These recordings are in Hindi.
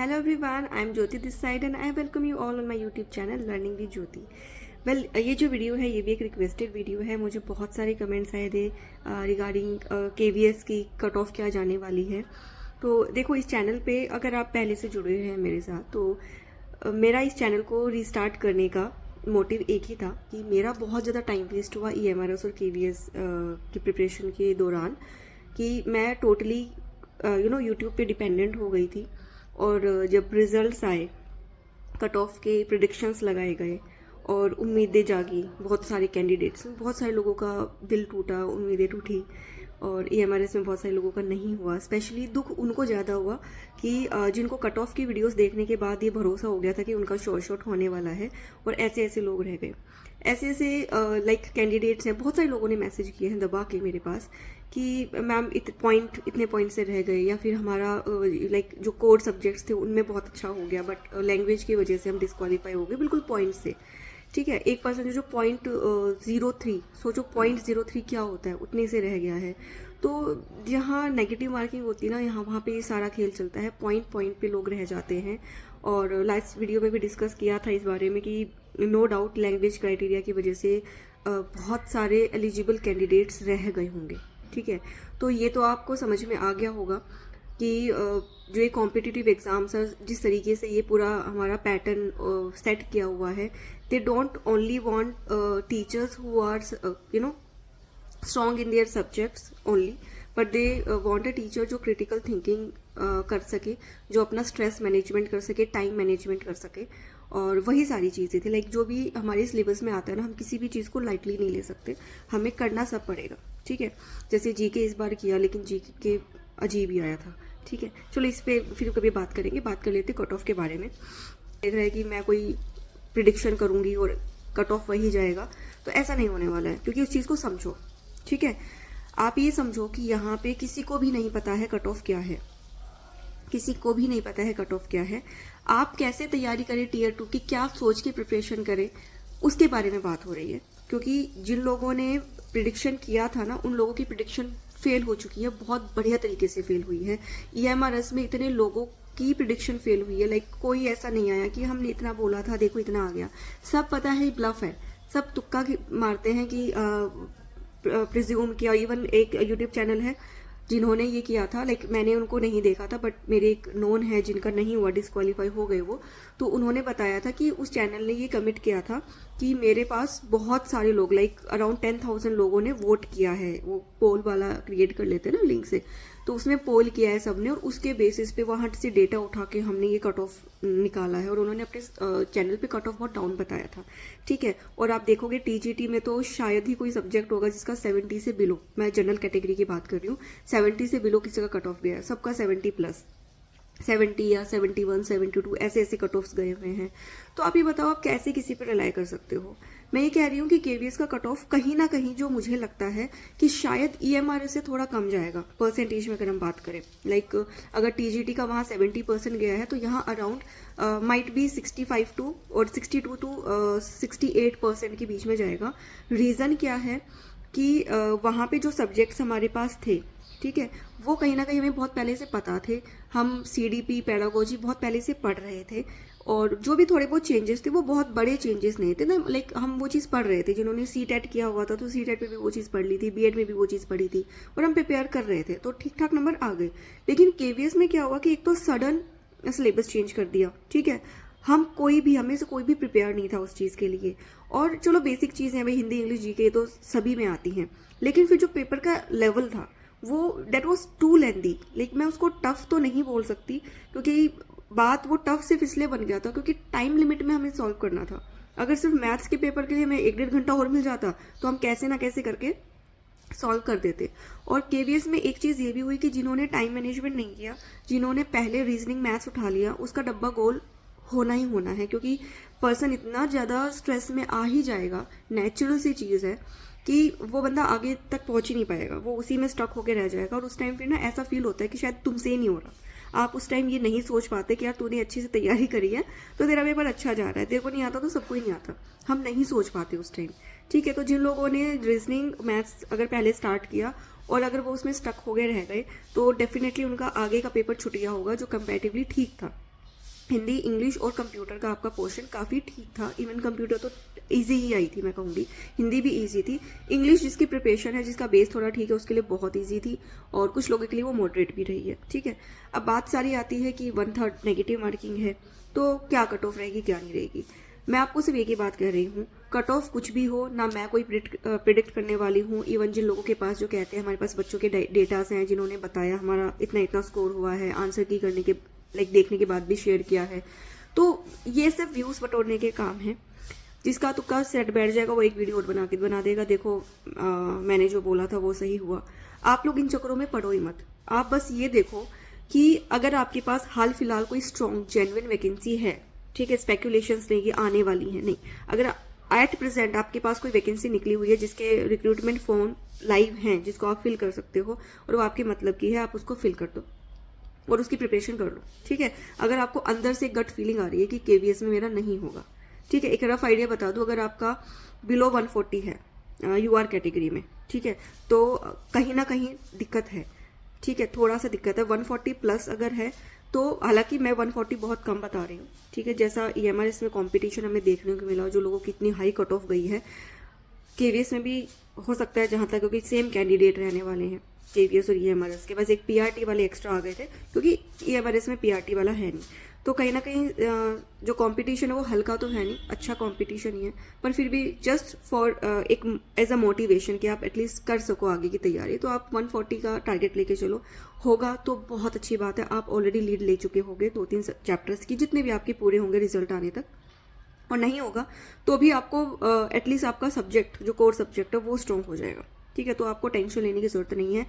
Hello everyone, I am Jyoti this side and I welcome you all on my YouTube channel Learning with Jyoti। ये जो वीडियो है ये भी एक रिक्वेस्टेड वीडियो है। मुझे बहुत सारे कमेंट्स आए थे रिगार्डिंग KVS की कट ऑफ क्या जाने वाली है। तो देखो, इस चैनल पे अगर आप पहले से जुड़े हुए हैं मेरे साथ, तो मेरा इस चैनल को रीस्टार्ट करने का मोटिव एक ही था कि मेरा बहुत ज़्यादा टाइम वेस्ट हुआ EMRS और KVS की प्रिपरेशन के दौरान, कि मैं टोटली यूट्यूब पे डिपेंडेंट हो गई थी। और जब रिजल्ट्स आए, कट ऑफ के प्रिडिक्शंस लगाए गए और उम्मीदें जागी, बहुत सारे कैंडिडेट्स, बहुत सारे लोगों का दिल टूटा, उम्मीदें टूटी। और EMRS में बहुत सारे लोगों का नहीं हुआ। स्पेशली दुख उनको ज़्यादा हुआ कि जिनको कट ऑफ की वीडियोस देखने के बाद ये भरोसा हो गया था कि उनका शॉर्ट होने वाला है, और ऐसे ऐसे लोग रह गए। ऐसे लाइक कैंडिडेट्स हैं, बहुत सारे लोगों ने मैसेज किए हैं दबा के मेरे पास कि मैम इतने पॉइंट से रह गए, या फिर हमारा लाइक जो कोर सब्जेक्ट्स थे उनमें बहुत अच्छा हो गया बट लैंग्वेज की वजह से हम डिस्क्वालीफाई हो गए, बिल्कुल पॉइंट से। ठीक है, एक पर्सन जो .03, सोचो .03 क्या होता है, उतने से रह गया है। तो जहाँ नेगेटिव मार्किंग होती है ना, यहाँ वहाँ पे ये सारा खेल चलता है, पॉइंट पे लोग रह जाते हैं। और लास्ट वीडियो में भी डिस्कस किया था इस बारे में कि नो डाउट लैंग्वेज क्राइटेरिया की वजह से बहुत सारे एलिजिबल कैंडिडेट्स रह गए होंगे। ठीक है, तो ये तो आपको समझ में आ गया होगा कि जो ये कॉम्पिटिटिव एग्जाम्स है, जिस तरीके से ये पूरा हमारा पैटर्न सेट किया हुआ है, they don't only want teachers who are strong in their subjects only, but they want a teacher जो क्रिटिकल थिंकिंग कर सके, जो अपना स्ट्रेस मैनेजमेंट कर सके, टाइम मैनेजमेंट कर सके। और वही सारी चीज़ें थी, लाइक जो भी हमारे सिलेबस में आता है ना, हम किसी भी चीज़ को लाइटली नहीं ले सकते, हमें करना सब पड़ेगा। ठीक है, जैसे जीके इस बार किया, लेकिन जीके अजीब ही आया था। ठीक है, चलो इस पे फिर कभी बात करेंगे। बात कर लेते कट ऑफ के बारे में। देख रहे हैं कि मैं कोई प्रिडिक्शन करूंगी और कट ऑफ वही जाएगा, तो ऐसा नहीं होने वाला है, क्योंकि उस चीज़ को समझो। ठीक है, आप ये समझो कि यहाँ पे किसी को भी नहीं पता है कट ऑफ क्या है, किसी को भी नहीं पता है कट ऑफ क्या है। आप कैसे तैयारी करें टीयर 2 की, क्या सोच के प्रिपरेशन करें, उसके बारे में बात हो रही है। क्योंकि जिन लोगों ने प्रिडिक्शन किया था ना, उन लोगों की प्रिडिक्शन फेल हो चुकी है, बहुत बढ़िया तरीके से फेल हुई है। EMRS में इतने लोगों की प्रिडिक्शन फेल हुई है, लाइक कोई ऐसा नहीं आया कि हमने इतना बोला था, देखो इतना आ गया। सब पता है ब्लफ है, सब तुक्का मारते हैं कि प्रिज्यूम किया। इवन एक यूट्यूब चैनल है जिन्होंने ये किया था, लाइक मैंने उनको नहीं देखा था, बट मेरे एक नोन है जिनका नहीं हुआ, डिस्क्वालीफाई हो गए वो। तो उन्होंने बताया था कि उस चैनल ने ये कमिट किया था कि मेरे पास बहुत सारे लोग, लाइक अराउंड 10,000 लोगों ने वोट किया है। वो पोल वाला क्रिएट कर लेते हैं ना लिंक से, तो उसमें पोल किया है सबने, और उसके बेसिस पे वहाँ से डेटा उठा के हमने ये कट ऑफ निकाला है। और उन्होंने अपने चैनल पे कट ऑफ बहुत डाउन बताया था। ठीक है, और आप देखोगे TGT में तो शायद ही कोई सब्जेक्ट होगा जिसका 70 से बिलो, मैं जनरल कैटेगरी की बात कर रही हूँ, 70 से बिलो किसी का कट ऑफ गया है, सबका 70 प्लस, 70 या 71, 72 ऐसे ऐसे कट ऑफ्स गए हुए हैं। तो आप ये बताओ, आप कैसे किसी पर रिलाई कर सकते हो। मैं ये कह रही हूँ कि KVS का कट ऑफ कहीं ना कहीं, जो मुझे लगता है कि शायद EMRS से थोड़ा कम जाएगा परसेंटेज में, अगर हम बात करें। लाइक अगर TGT का वहाँ 70% गया है, तो यहाँ अराउंड माइट बी 65 टू और 62 टू 68% के बीच में जाएगा। रीज़न क्या है कि वहाँ पे जो सब्जेक्ट्स हमारे पास थे, ठीक है, वो कहीं ना कहीं हमें बहुत पहले से पता थे। हम CDP पेडागोजी बहुत पहले से पढ़ रहे थे, और जो भी थोड़े बहुत चेंजेस थे वो बहुत बड़े चेंजेस नहीं थे ना, लाइक हम वो चीज़ पढ़ रहे थे। जिन्होंने CTET किया हुआ था, तो CTET पे भी वो चीज़ पढ़ ली थी, BEd में भी वो चीज़ पढ़ी थी, और हम प्रिपेयर कर रहे थे, तो ठीक ठाक नंबर आ गए। लेकिन KVS में क्या हुआ कि एक तो सडन सिलेबस चेंज कर दिया। ठीक है, हमें से कोई भी प्रिपेयर नहीं था उस चीज़ के लिए। और चलो बेसिक चीज़ें भाई, हिंदी इंग्लिश GK तो सभी में आती हैं, लेकिन फिर जो पेपर का लेवल था वो that was too lengthy. Like मैं उसको टफ तो नहीं बोल सकती, क्योंकि बात वो टफ सिर्फ इसलिए बन गया था क्योंकि टाइम लिमिट में हमें सॉल्व करना था। अगर सिर्फ मैथ्स के पेपर के लिए हमें 1-1.5 घंटा और मिल जाता, तो हम कैसे ना कैसे करके सॉल्व कर देते। और KVS में एक चीज़ ये भी हुई कि जिन्होंने टाइम मैनेजमेंट नहीं किया, जिन्होंने पहले रीजनिंग मैथ्स उठा लिया, उसका डब्बा गोल होना ही होना है, क्योंकि पर्सन इतना ज़्यादा स्ट्रेस में आ ही जाएगा, नेचुरल सी चीज़ है कि वो बंदा आगे तक पहुंच ही नहीं पाएगा, वो उसी में स्टक होकर रह जाएगा। और उस टाइम फिर ना ऐसा फील होता है कि शायद तुमसे ही नहीं हो रहा। आप उस टाइम ये नहीं सोच पाते कि यार तूने अच्छे से तैयारी करी है तो तेरा पेपर अच्छा जा रहा है, तेरे को नहीं आता तो सबको ही नहीं आता। हम नहीं सोच पाते उस टाइम। ठीक है, तो जिन लोगों ने रीजनिंग मैथ्स अगर पहले स्टार्ट किया और अगर वो उसमें स्टक हो गए रह गए, तो डेफिनेटली उनका आगे का पेपर छूट गया होगा जो कंपैरेटिवली ठीक था। हिंदी, इंग्लिश और कंप्यूटर का आपका पोर्शन काफ़ी ठीक था। इवन कंप्यूटर तो इजी ही आई थी मैं कहूँगी, हिंदी भी इजी थी। इंग्लिश जिसकी प्रिपरेशन है, जिसका बेस थोड़ा ठीक है, उसके लिए बहुत इजी थी, और कुछ लोगों के लिए वो मॉडरेट भी रही है। ठीक है, अब बात सारी आती है कि 1/3 नेगेटिव मार्किंग है, तो क्या कट ऑफ रहेगी क्या नहीं रहेगी। मैं आपको सिर्फ एक ही बात कह रही हूँ, कट ऑफ कुछ भी हो ना, मैं कोई प्रिडिक्ट करने वाली हूँ। इवन जिन लोगों के पास जो कहते हैं हमारे पास बच्चों के डेटास हैं, जिन्होंने बताया हमारा इतना इतना स्कोर हुआ है, आंसर की करने के देखने के बाद भी शेयर किया है, तो ये सिर्फ व्यूज बटोरने के काम है। जिसका तुक्का सेट बैठ जाएगा वो एक वीडियो और बना देगा, देखो मैंने जो बोला था वो सही हुआ। आप लोग इन चक्करों में पड़ो ही मत। आप बस ये देखो कि अगर आपके पास हाल फिलहाल कोई स्ट्रॉन्ग जेन्युइन वैकेंसी है, ठीक है, स्पेकुलेशंस नहीं कि आने वाली है, नहीं, अगर एट प्रेजेंट आपके पास कोई वैकेंसी निकली हुई है जिसके रिक्रूटमेंट फॉर्म लाइव हैं, जिसको आप फिल कर सकते हो और वो आपके मतलब की है, आप उसको फिल कर दो और उसकी प्रिपरेशन कर लो। ठीक है, अगर आपको अंदर से गट फीलिंग आ रही है कि केवीएस में मेरा नहीं होगा, ठीक है, एक रफ आइडिया बता दूं, अगर आपका बिलो 140 है यूआर कैटेगरी में, ठीक है, तो कहीं ना कहीं दिक्कत है। ठीक है, थोड़ा सा दिक्कत है। 140 प्लस अगर है तो, हालांकि मैं 140 बहुत कम बता रही हूँ, ठीक है, जैसा ईएमआरएस में कंपटीशन हमें देखने को मिला, जो लोगों की इतनी हाई कट ऑफ गई है, केवीएस में भी हो सकता है जहां तक, क्योंकि सेम कैंडिडेट रहने वाले हैं केवीएस और ईएमआरएस के, बस एक पीआरटी वाले एक्स्ट्रा आ गए थे, क्योंकि ईएमआरएस में पीआरटी वाला है नहीं। तो कहीं ना कहीं जो कंपटीशन है वो हल्का तो है नहीं, अच्छा कंपटीशन ही है, पर फिर भी जस्ट फॉर एक एज अ मोटिवेशन कि आप एटलीस्ट कर सको आगे की तैयारी, तो आप 140 का टारगेट लेके चलो। होगा तो बहुत अच्छी बात है, आप ऑलरेडी लीड ले चुके होंगे 2-3 चैप्टर्स की, जितने भी आपके पूरे होंगे रिजल्ट आने तक। और नहीं होगा तो भी आपको एटलीस्ट आपका सब्जेक्ट, जो कोर सब्जेक्ट है, वो स्ट्रॉन्ग हो जाएगा। ठीक है, तो आपको टेंशन लेने की जरूरत नहीं है।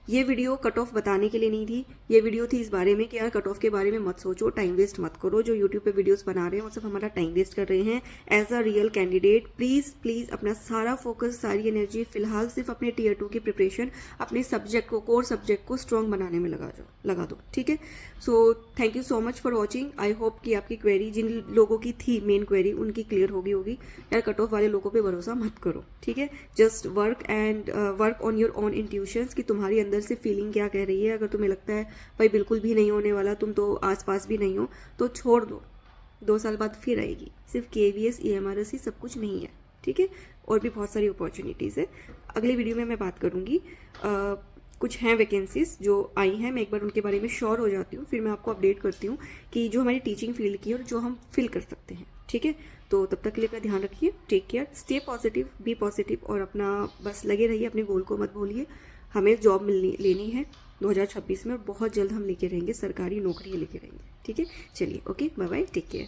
ये वीडियो कट ऑफ बताने के लिए नहीं थी, ये वीडियो थी इस बारे में कि यार कट ऑफ के बारे में मत सोचो, टाइम वेस्ट मत करो। जो यूट्यूब पे वीडियोस बना रहे हैं वो सब हमारा टाइम वेस्ट कर रहे हैं। As a real candidate please अपना सारा फोकस, सारी एनर्जी फिलहाल सिर्फ अपने टीयर 2 की प्रिपरेशन, अपने सब्जेक्ट को, कोर सब्जेक्ट को स्ट्रॉन्ग बनाने में लगा दो। ठीक है, so thank you so much for watching. I hope कि आपकी क्वेरी, जिन लोगों की थी मेन क्वेरी, उनकी क्लियर होगी। यार कट ऑफ वाले लोगों पे भरोसा मत करो, ठीक है, just work on your own intuitions कि तुम्हारी अंदर से फीलिंग क्या कह रही है। अगर तुम्हें लगता है भाई बिल्कुल भी नहीं होने वाला, तुम तो आसपास भी नहीं हो, तो छोड़ दो, 2 साल बाद फिर आएगी। सिर्फ केवीएस ईएमआरएस ही सब कुछ नहीं है, ठीक है, और भी बहुत सारी अपॉर्चुनिटीज़ है। अगली वीडियो में मैं बात करूंगी, कुछ हैं वैकेंसीज जो आई हैं, मैं एक बार उनके बारे में श्योर हो जाती हूँ, फिर मैं आपको अपडेट करती हूँ कि जो हमारी टीचिंग फील्ड की और जो हम फिल कर सकते हैं। ठीक है, तो तब तक के लिए अपना ध्यान रखिए, take care, stay positive, be positive, और अपना बस लगे रहिए, अपने गोल को मत भूलिए। हमें जॉब लेनी है 2026 में, और बहुत जल्द हम लेके रहेंगे, सरकारी नौकरी लेके रहेंगे। ठीक है, चलिए, okay, bye bye, take care.